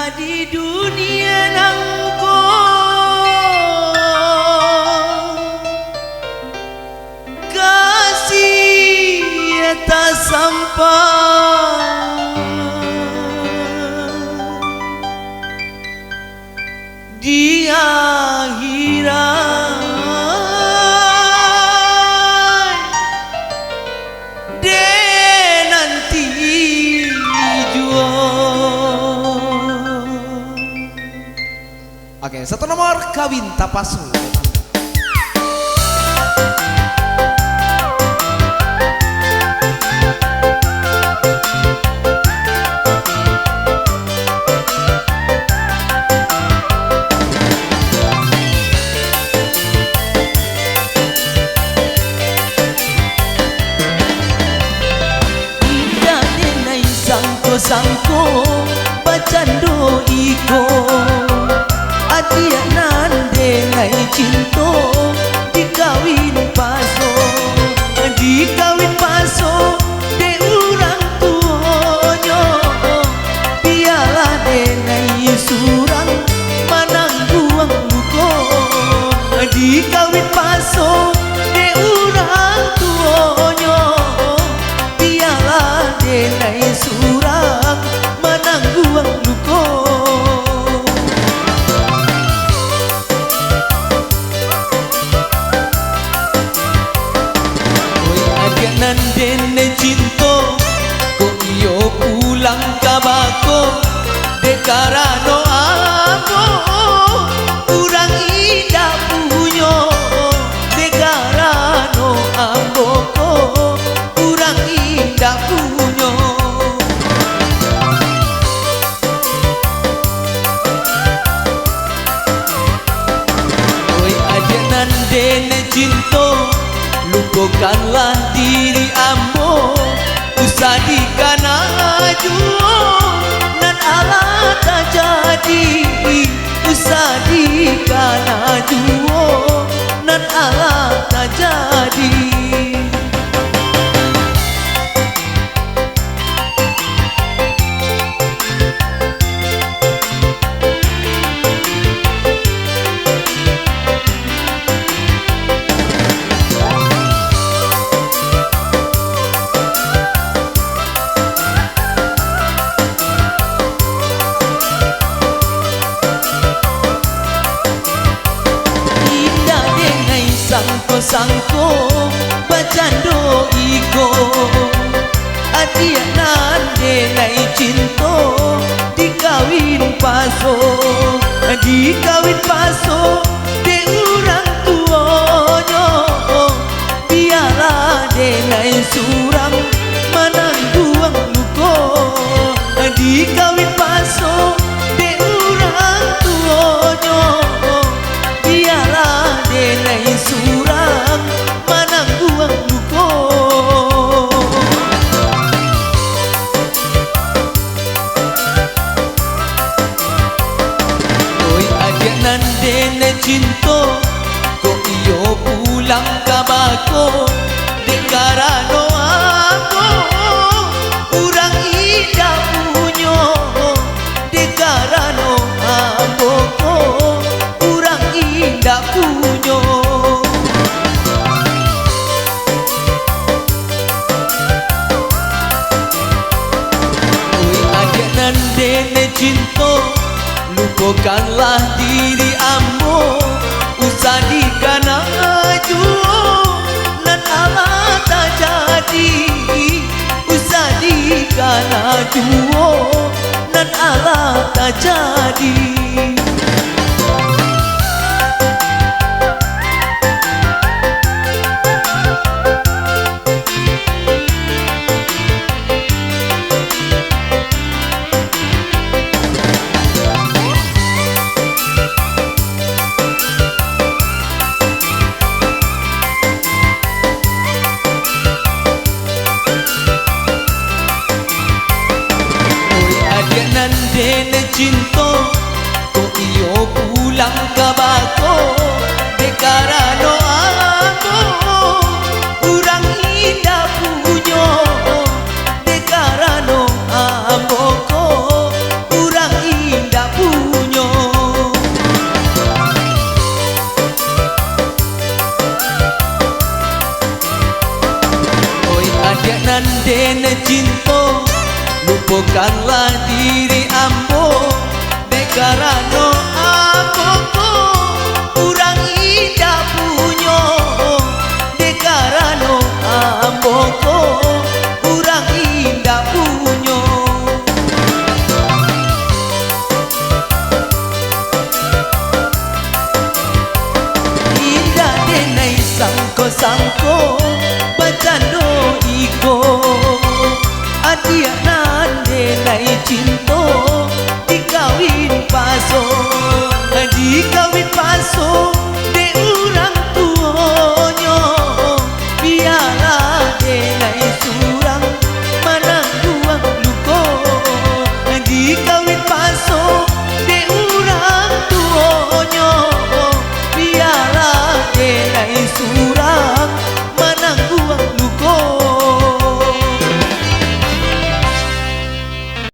di dunia nangko kasih tak sampai di akhirat de nanti jua. Oke, satu nomor Kawin Tapasu. Sangko bacando iko adia nande ngai cinto dikawin paso de urang tuonyo piala de nai surang manang buang luko dikawin paso de urang tuonyo piala de nai surang manang buang luko. Oi adik nandene cinto kok iyo pulang kabako de karano aku kurang indah punyo de karano amboko kurang indah punyo. Dene cinto lupakanlah diri ambo usah dikanaju nan Allah tak jadi usah dikanaju nan Allah tak jadi. Sangko bacando iko adia nande nai cinto dikawin paso de urang tuonyo piala de nai surang manang buang luko dikawin paso de urang tuonyo piala de nai surang manang buang luko. Oi adik nandene cinto kok iyo pulang kabako de karano aku kurang indah punyo de karano amboko kurang indah punyo. Dene cinto lupakanlah diri ambo usah dikanaju nan Allah tak jadi usah dikanaju nan Allah tak jadi. Dene cinto kok iyo pulang kabako de karano aku kurang indah punyo de karano amboko kurang indah sangka